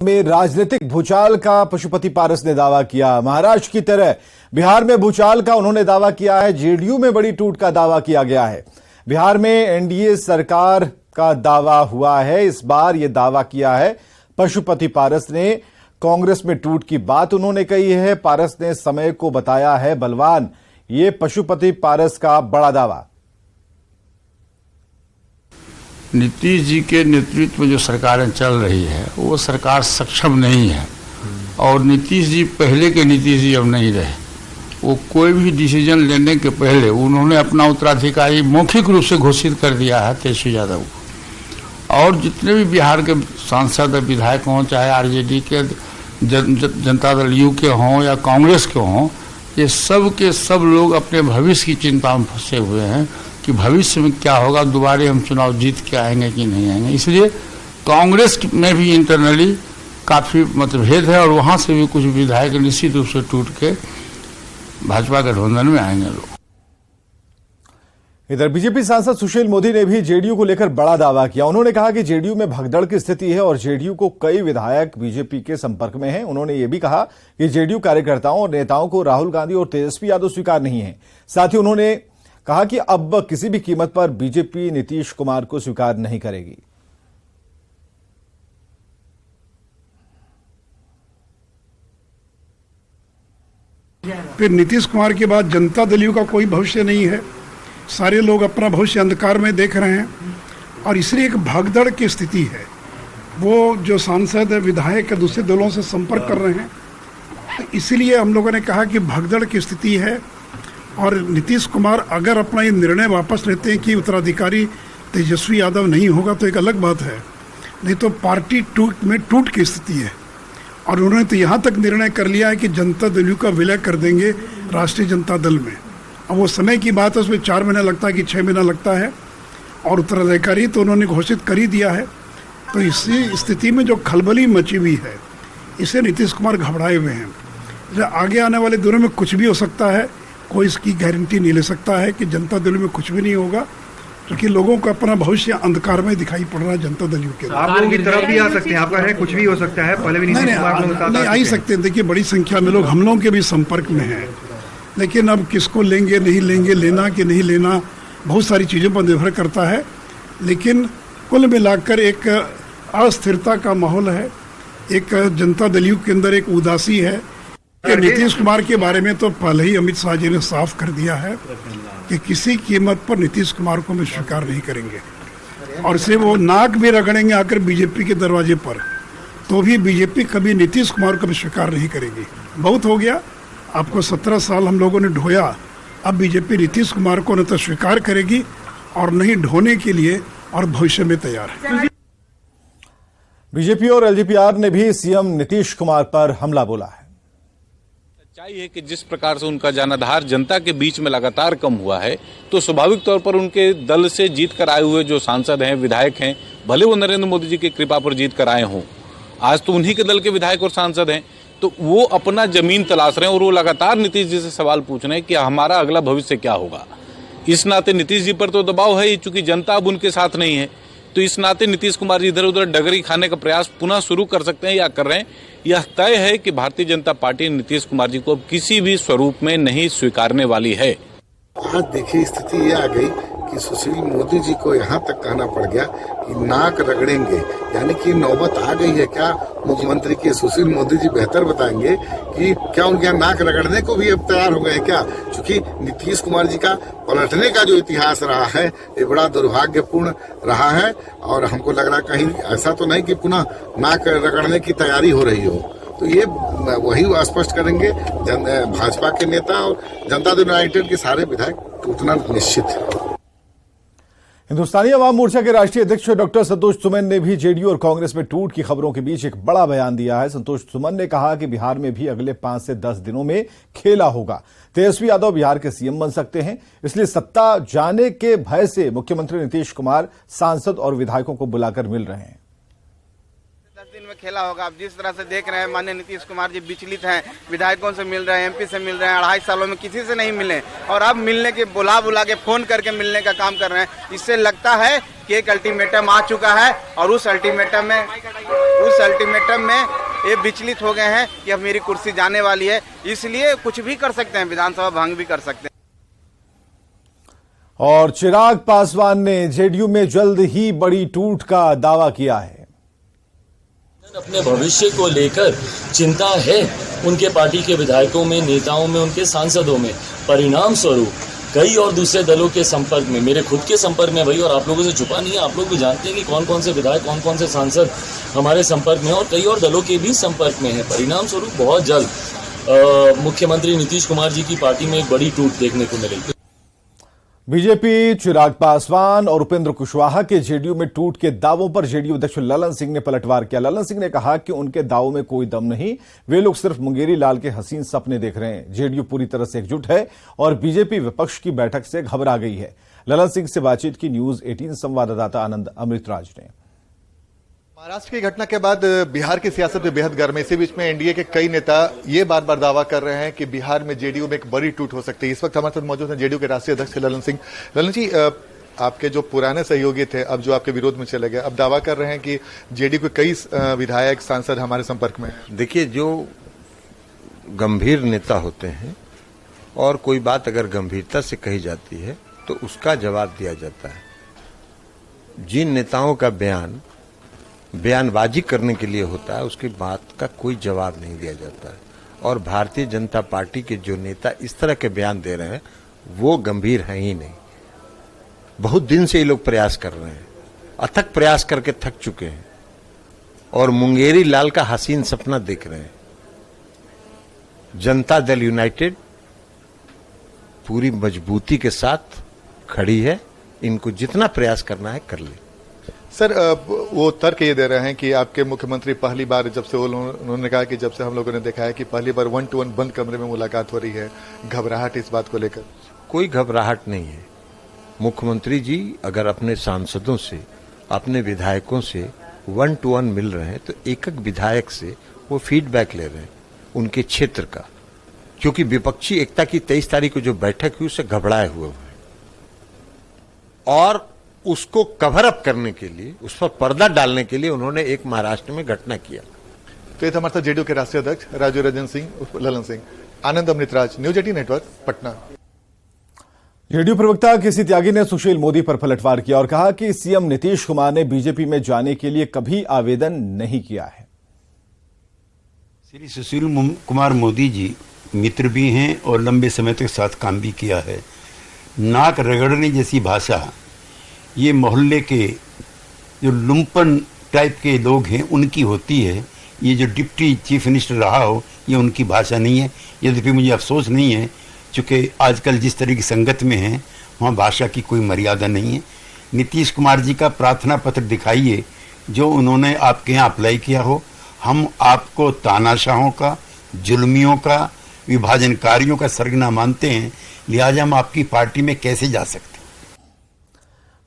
में राजनीतिक भूचाल का पशुपति पारस ने दावा किया। महाराष्ट्र की तरह बिहार में भूचाल का उन्होंने दावा किया है। जेडीयू में बड़ी टूट का दावा किया गया है। बिहार में एनडीए सरकार का दावा हुआ है। इस बार यह दावा किया है पशुपति पारस ने। कांग्रेस में टूट की बात उन्होंने कही है। पारस ने समय को बताया है बलवान। ये पशुपति पारस का बड़ा दावा। नीतीश जी के नेतृत्व में जो सरकारें चल रही है वो सरकार सक्षम नहीं है और नीतीश जी पहले के नीतीश जी अब नहीं रहे। वो कोई भी डिसीजन लेने के पहले उन्होंने अपना उत्तराधिकारी मौखिक रूप से घोषित कर दिया है तेजस्वी यादव को। और जितने भी बिहार के सांसद विधायक हों, चाहे आरजेडी के जनता दल यू के हों या कांग्रेस के हों, ये सब के सब लोग अपने भविष्य की चिंता में फंसे हुए हैं कि भविष्य में क्या होगा, दोबारा हम चुनाव जीत के आएंगे कि नहीं आएंगे। इसलिए कांग्रेस में भी इंटरनली काफ़ी मतभेद है और वहाँ से भी कुछ विधायक निश्चित रूप से टूट के भाजपा गठबंधन में आएंगे लोग। इधर बीजेपी सांसद सुशील मोदी ने भी जेडीयू को लेकर बड़ा दावा किया। उन्होंने कहा कि जेडीयू में भगदड़ की स्थिति है और जेडीयू को कई विधायक बीजेपी के संपर्क में हैं। उन्होंने ये भी कहा कि जेडीयू कार्यकर्ताओं और नेताओं को राहुल गांधी और तेजस्वी यादव स्वीकार नहीं है। साथ ही उन्होंने कहा कि अब किसी भी कीमत पर बीजेपी नीतीश कुमार को स्वीकार नहीं करेगी। फिर नीतीश कुमार के बाद जनता दल का कोई भविष्य नहीं है। सारे लोग अपना भविष्य अंधकार में देख रहे हैं और इसलिए एक भागदड़ की स्थिति है। वो जो सांसद विधायक दूसरे दलों से संपर्क कर रहे हैं, तो इसीलिए हम लोगों ने कहा कि भागदड़ की स्थिति है। और नीतीश कुमार अगर अपना ये निर्णय वापस लेते हैं कि उत्तराधिकारी तेजस्वी यादव नहीं होगा तो एक अलग बात है, नहीं तो पार्टी टूट की स्थिति है। और उन्होंने तो यहाँ तक निर्णय कर लिया है कि जनता दल का विलय कर देंगे राष्ट्रीय जनता दल में। अब वो समय की बात है, उसमें 4 महीना लगता है कि 6 महीना लगता है, और उत्तराधिकारी तो उन्होंने घोषित कर ही दिया है। तो इसी स्थिति में जो खलबली मची हुई है, इससे नीतीश कुमार घबराए हुए हैं। आगे आने वाले दिनों में कुछ भी हो सकता है, कोई इसकी गारंटी नहीं ले सकता है कि जनता दल में कुछ भी नहीं होगा, क्योंकि लोगों को अपना भविष्य अंधकार में दिखाई पड़ रहा है जनता दल के। आप लोगों की तरफ भी आ सकते हैं, आपका है कुछ भी हो सकता है। पहले भी नहीं आ ही सकते हैं। देखिए, बड़ी संख्या में लोग हम लोगों के भी संपर्क में हैं, लेकिन अब किसको लेंगे नहीं लेंगे, लेना कि नहीं लेना, बहुत सारी चीज़ों पर निर्भर करता है। लेकिन कुल मिलाकर एक अस्थिरता का माहौल है, एक जनता दल के अंदर एक उदासी है। कि नीतीश कुमार के बारे में तो पहले ही अमित शाह जी ने साफ कर दिया है कि किसी कीमत पर नीतीश कुमार को हम स्वीकार नहीं करेंगे, और इसलिए वो नाक भी रगड़ेंगे आकर बीजेपी के दरवाजे पर, तो भी बीजेपी कभी नीतीश कुमार को भी स्वीकार नहीं करेगी। बहुत हो गया, आपको 17 साल हम लोगों ने ढोया। अब बीजेपी नीतीश कुमार को न तो स्वीकार करेगी और नहीं ढोने के लिए और भविष्य में तैयार है। बीजेपी और एलजेपीआर ने भी सीएम नीतीश कुमार पर हमला बोला है। सच्चाई है कि जिस प्रकार से उनका जनाधार जनता के बीच में लगातार कम हुआ है, तो स्वाभाविक तौर पर उनके दल से जीत कर आए हुए जो सांसद हैं, विधायक हैं, भले वो नरेंद्र मोदी जी की कृपा पर जीत कर आए हों, आज तो उन्हीं के दल के विधायक और सांसद हैं, तो वो अपना जमीन तलाश रहे हैं और वो लगातार नीतीश जी से सवाल पूछ रहे हैं कि हमारा अगला भविष्य क्या होगा। इस नाते नीतीश जी पर तो दबाव है ही, चूंकि जनता अब उनके साथ नहीं है, तो इस नाते नीतीश कुमार जी इधर उधर डगरी खाने का प्रयास पुनः शुरू कर सकते हैं या कर रहे हैं। यह तय है कि भारतीय जनता पार्टी नीतीश कुमार जी को अब किसी भी स्वरूप में नहीं स्वीकारने वाली है। आज देखिए, स्थिति ये आ गई कि सुशील मोदी जी को यहाँ तक कहना पड़ गया कि नाक रगड़ेंगे, यानी कि नौबत आ गई है। क्या मुख्यमंत्री के सुशील मोदी जी बेहतर बताएंगे कि क्या उनके यहाँ नाक रगड़ने को भी अब तैयार हो गए हैं क्या? क्योंकि नीतीश कुमार जी का पलटने का जो इतिहास रहा है, ये बड़ा दुर्भाग्यपूर्ण रहा है। और हमको लग रहा है कहीं ऐसा तो नहीं कि पुनः नाक रगड़ने की तैयारी हो रही हो। तो ये वही स्पष्ट करेंगे भाजपा के नेता और जनता दल यूनाइटेड के सारे विधायक टूटना निश्चित है। हिंदुस्तानी अवाम मोर्चा के राष्ट्रीय अध्यक्ष डॉक्टर संतोष सुमन ने भी जेडीयू और कांग्रेस में टूट की खबरों के बीच एक बड़ा बयान दिया है। संतोष सुमन ने कहा कि बिहार में भी अगले 5 से 10 दिनों में खेला होगा। तेजस्वी यादव बिहार के सीएम बन सकते हैं, इसलिए सत्ता जाने के भय से मुख्यमंत्री नीतीश कुमार सांसद और विधायकों को बुलाकर मिल रहे हैं। 10 दिन में खेला होगा। आप जिस तरह से देख रहे हैं, माननीय नीतीश कुमार जी विचलित हैं, विधायकों से मिल रहे हैं, एमपी से मिल रहे हैं, 2.5 सालों में किसी से नहीं मिले और अब मिलने के बुला के फोन करके मिलने का काम कर रहे हैं। इससे लगता है कि एक अल्टीमेटम आ चुका है और उस अल्टीमेटम में उस अल्टीमेटम में ये विचलित हो गए हैं कि अब मेरी कुर्सी जाने वाली है, इसलिए कुछ भी कर सकते हैं, विधानसभा भंग भी कर सकते हैं। और चिराग पासवान ने जेडीयू में जल्द ही बड़ी टूट का दावा किया है। अपने भविष्य को लेकर चिंता है उनके पार्टी के विधायकों में, नेताओं में, उनके सांसदों में। परिणाम स्वरूप कई और दूसरे दलों के संपर्क में, मेरे खुद के संपर्क में भाई, और आप लोगों से छुपा नहीं है, आप लोग भी जानते हैं कि कौन कौन से विधायक, कौन कौन से सांसद हमारे संपर्क में हैं और कई और दलों के भी संपर्क में हैं। परिणाम स्वरूप बहुत जल्द मुख्यमंत्री नीतीश कुमार जी की पार्टी में एक बड़ी टूट देखने को मिलेगी। बीजेपी चिराग पासवान और उपेंद्र कुशवाहा के जेडीयू में टूट के दावों पर जेडीयू अध्यक्ष ललन सिंह ने पलटवार किया। ललन सिंह ने कहा कि उनके दावों में कोई दम नहीं, वे लोग सिर्फ मुंगेरी लाल के हसीन सपने देख रहे हैं। जेडीयू पूरी तरह से एकजुट है और बीजेपी विपक्ष की बैठक से घबरा गई है। ललन सिंह से बातचीत की न्यूज 18 संवाददाता आनंद अमृतराज ने। महाराष्ट्र की घटना के बाद बिहार की सियासत में बेहद गर्म है। इसी बीच में एनडीए के कई नेता ये बार बार दावा कर रहे हैं कि बिहार में जेडीयू में एक बड़ी टूट हो सकती है। इस वक्त हमारे साथ मौजूद हैं जेडीयू के राष्ट्रीय अध्यक्ष ललन सिंह। ललन जी, आपके जो पुराने सहयोगी थे, अब जो आपके विरोध में चले गए, अब दावा कर रहे हैं कि जेडीयू के कई विधायक, सांसद हमारे संपर्क में हैं। देखिए, जो गंभीर नेता होते हैं और कोई बात अगर गंभीरता से कही जाती है तो उसका जवाब दिया जाता है। जिन नेताओं का बयानबाजी करने के लिए होता है, उसकी बात का कोई जवाब नहीं दिया जाता है। और भारतीय जनता पार्टी के जो नेता इस तरह के बयान दे रहे हैं वो गंभीर हैं ही नहीं। बहुत दिन से ये लोग प्रयास कर रहे हैं, अथक प्रयास करके थक चुके हैं और मुंगेरी लाल का हसीन सपना देख रहे हैं। जनता दल यूनाइटेड पूरी मजबूती के साथ खड़ी है, इनको जितना प्रयास करना है कर ले। सर, वो तर्क ये दे रहे हैं कि आपके मुख्यमंत्री पहली बार, जब से उन्होंने कहा कि जब से हम लोगों ने देखा है कि पहली बार 1-to-1 बंद कमरे में मुलाकात हो रही है, घबराहट इस बात को लेकर? कोई घबराहट नहीं है। मुख्यमंत्री जी अगर अपने सांसदों से, अपने विधायकों से 1-to-1 मिल रहे हैं तो एक एक विधायक से वो फीडबैक ले रहे हैं उनके क्षेत्र का, क्योंकि विपक्षी एकता की 23 तारीख को जो बैठक हुई उससे घबराए हुए हैं और उसको कवर अप करने के लिए, उस पर पर्दा डालने के लिए उन्होंने एक महाराष्ट्र में घटना किया। तो ये था हमारे साथ जेडीयू के राष्ट्रीय अध्यक्ष Rajiv Ranjan Singh Lalan Singh. Anand Amritraj, news 18 network, Patna. JDU प्रवक्ता केसी त्यागी ने सुशील मोदी पर पलटवार किया और कहा कि सीएम नीतीश कुमार ने बीजेपी में जाने के लिए कभी आवेदन नहीं किया है। श्री सुशील कुमार मोदी जी मित्र भी हैं और लंबे समय तक साथ काम भी किया है। नाक रगड़ने जैसी भाषा ये मोहल्ले के जो लुम्पन टाइप के लोग हैं उनकी होती है। ये जो डिप्टी चीफ मिनिस्टर रहा हो, ये उनकी भाषा नहीं है। यद्यपि मुझे अफसोस नहीं है, चूँकि आजकल जिस तरह की संगत में हैं वहाँ भाषा की कोई मर्यादा नहीं है। नीतीश कुमार जी का प्रार्थना पत्र दिखाइए जो उन्होंने आपके यहाँ अप्लाई किया हो। हम आपको तानाशाहों का, जुल्मियों का, विभाजनकारियों का सरगना मानते हैं, लिहाजा हम आपकी पार्टी में कैसे जा सकते।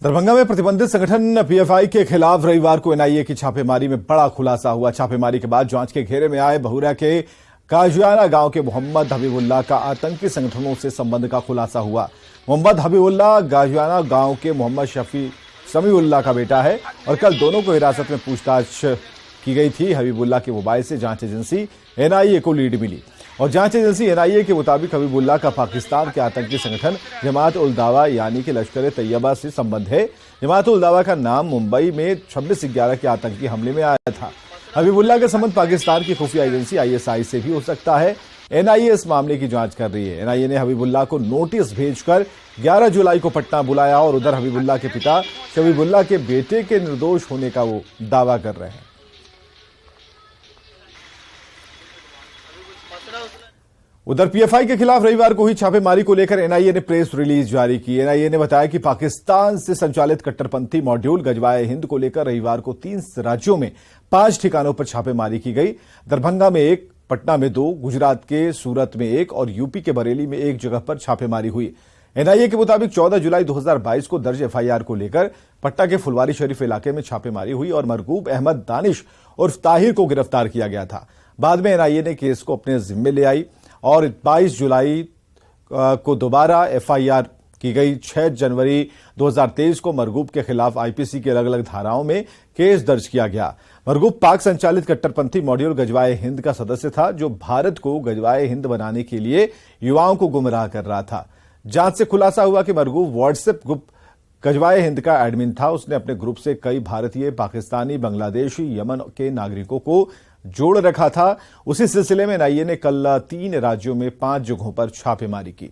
दरभंगा में प्रतिबंधित संगठन पीएफआई के खिलाफ रविवार को एनआईए की छापेमारी में बड़ा खुलासा हुआ। छापेमारी के बाद जांच के घेरे में आए बहुरा के काजियाना गांव के मोहम्मद हबीबुल्लाह का आतंकी संगठनों से संबंध का खुलासा हुआ। मोहम्मद हबीबुल्लाह गाजियाना गांव के मोहम्मद समीउल्लाह का बेटा है और कल दोनों को हिरासत में पूछताछ की गई थी। हबीबुल्लाह के मोबाइल से जांच एजेंसी एनआईए को लीड मिली और जांच एजेंसी एनआईए के मुताबिक हबीबुल्लाह का पाकिस्तान के आतंकी संगठन जमात उल दावा यानी कि लश्कर तैयबा से संबंध है। जमात उल दावा का नाम मुंबई में 26/11 के आतंकी हमले में आया था। हबीबुल्लाह का संबंध पाकिस्तान की खुफिया एजेंसी आईएसआई से भी हो सकता है। एनआईए इस मामले की जांच कर रही है। एनआईए ने हबीबुल्लाह को नोटिस भेजकर 11 जुलाई को पटना बुलाया और उधर हबीबुल्लाह के पिता शबीबुल्लाह के बेटे के निर्दोष होने का वो दावा कर रहे हैं। उधर पीएफआई के खिलाफ रविवार को हुई छापेमारी को लेकर एनआईए ने प्रेस रिलीज जारी की। एनआईए ने बताया कि पाकिस्तान से संचालित कट्टरपंथी मॉड्यूल गजवाए हिंद को लेकर रविवार को 3 राज्यों में 5 ठिकानों पर छापेमारी की गई। दरभंगा में 1, पटना में 2, गुजरात के सूरत में 1 और यूपी के बरेली में 1 जगह पर छापेमारी हुई। एनआईए के मुताबिक 14 जुलाई 2022 को दर्ज एफआईआर को लेकर पटना के फुलवारी शरीफ इलाके में छापेमारी हुई और मरगूब अहमद दानिश उर्फ ताहिर को गिरफ्तार किया गया था। बाद में एनआईए ने केस को अपने जिम्मे ले आई और 22 जुलाई को दोबारा एफआईआर की गई। 6 जनवरी 2023 को मरगूब के खिलाफ आईपीसी की अलग अलग धाराओं में केस दर्ज किया गया। मरगूब पाक संचालित कट्टरपंथी मॉड्यूल गजवाए हिंद का सदस्य था, जो भारत को गजवाए हिंद बनाने के लिए युवाओं को गुमराह कर रहा था। जांच से खुलासा हुआ कि मरगूब व्हाट्सएप ग्रुप गजवाए हिंद का एडमिन था। उसने अपने ग्रुप से कई भारतीय, पाकिस्तानी, बांग्लादेशी, यमन के नागरिकों को जोड़ रखा था। उसी सिलसिले में एनआईए ने कल 3 राज्यों में 5 जगहों पर छापेमारी की।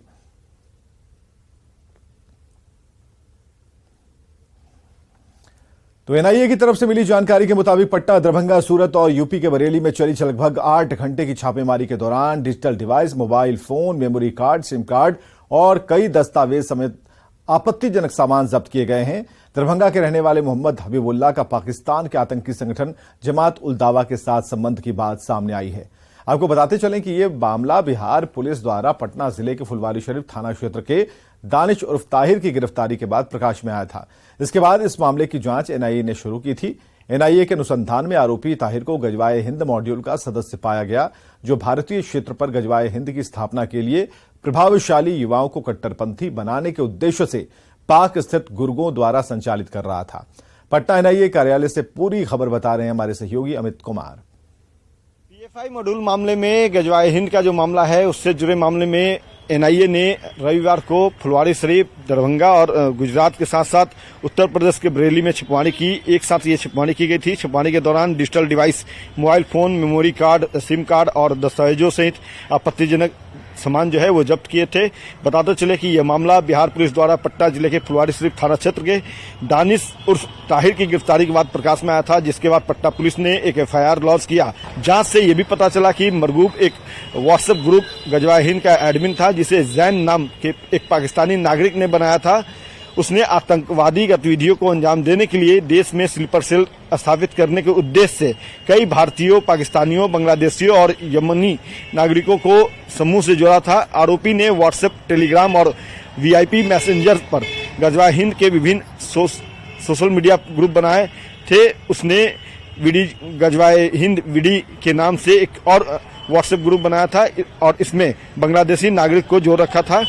तो एनआईए की तरफ से मिली जानकारी के मुताबिक पटना, दरभंगा, सूरत और यूपी के बरेली में चली लगभग 8 घंटे की छापेमारी के दौरान digital device, mobile phone, memory card, SIM card और कई दस्तावेज समेत आपत्तिजनक सामान जब्त किए गए हैं। दरभंगा के रहने वाले मोहम्मद हबीबुल्लाह का पाकिस्तान के आतंकी संगठन जमात उल दावा के साथ संबंध की बात सामने आई है। आपको बताते चलें कि यह मामला बिहार पुलिस द्वारा पटना जिले के फुलवारीशरीफ थाना क्षेत्र के दानिश उर्फ ताहिर की गिरफ्तारी के बाद प्रकाश में आया था। इसके बाद इस मामले की जांच एनआईए ने शुरू की थी। एनआईए के अनुसंधान में आरोपी ताहिर को गजवाए हिंद मॉड्यूल का सदस्य पाया गया, जो भारतीय क्षेत्र पर गजवाए हिंद की स्थापना के लिए प्रभावशाली युवाओं को कट्टरपंथी बनाने के उद्देश्य से पाक स्थित गुर्गों द्वारा संचालित कर रहा था। पटना एनआईए कार्यालय से पूरी खबर बता रहे हैं हमारे सहयोगी अमित कुमार। पीएफआई मॉड्यूल मामले में गजवाए हिंद का जो मामला है, उससे जुड़े मामले में एनआईए ने रविवार को फुलवारीशरीफ, दरभंगा और गुजरात के साथ साथ उत्तर प्रदेश के बरेली में छापेमारी की। एक साथ ये छापेमारी की गई थी। छापेमारी के दौरान digital device, mobile phone, memory card, SIM card और दस्तावेजों सहित आपत्तिजनक सामान जो है वो जब्त किए थे। बताते चले कि यह मामला बिहार पुलिस द्वारा पटना जिले के फुलवारीशरीफ थाना क्षेत्र के दानिश उर्फ ताहिर की गिरफ्तारी के बाद प्रकाश में आया था, जिसके बाद पटना पुलिस ने एक एफआईआर लॉन्च किया। जांच से यह भी पता चला कि मरगूब एक व्हाट्सएप ग्रुप गजवाए हिंद का एडमिन था, जिसे जैन नाम के एक पाकिस्तानी नागरिक ने बनाया था। उसने आतंकवादी गतिविधियों को अंजाम देने के लिए देश में स्लीपर सेल स्थापित करने के उद्देश्य से कई भारतीयों, पाकिस्तानियों, बांग्लादेशियों और यमनी नागरिकों को समूह से जोड़ा था। आरोपी ने व्हाट्सएप, टेलीग्राम और वीआईपी मैसेंजर पर गजवाए हिंद के विभिन्न सोशल मीडिया ग्रुप बनाए थे। उसने गजवाए हिंद विडी के नाम से एक और व्हाट्सएप ग्रुप बनाया था और इसमें बांग्लादेशी नागरिक को जोड़ रखा था।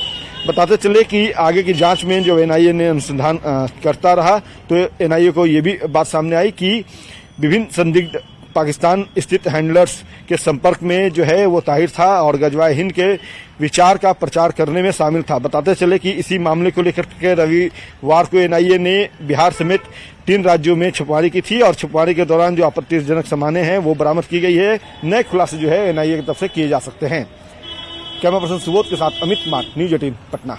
बताते चले कि आगे की जांच में जो एनआईए ने अनुसंधान करता रहा, तो एनआईए को ये भी बात सामने आई कि विभिन्न संदिग्ध पाकिस्तान स्थित हैंडलर्स के संपर्क में जो है वो ताहिर था और गजवाए हिंद के विचार का प्रचार करने में शामिल था। बताते चले कि इसी मामले को लेकर के रविवार को एनआईए ने बिहार समेत 3 राज्यों में छापेमारी की थी और छापेमारी के दौरान जो आपत्तिजनक सामानें हैं वो बरामद की गई है। नए खुलासे जो है एनआईए की तरफ से किए जा सकते हैं। कैमरा पर्सन सुबोध के साथ अमित कुमार, न्यूज 18 पटना।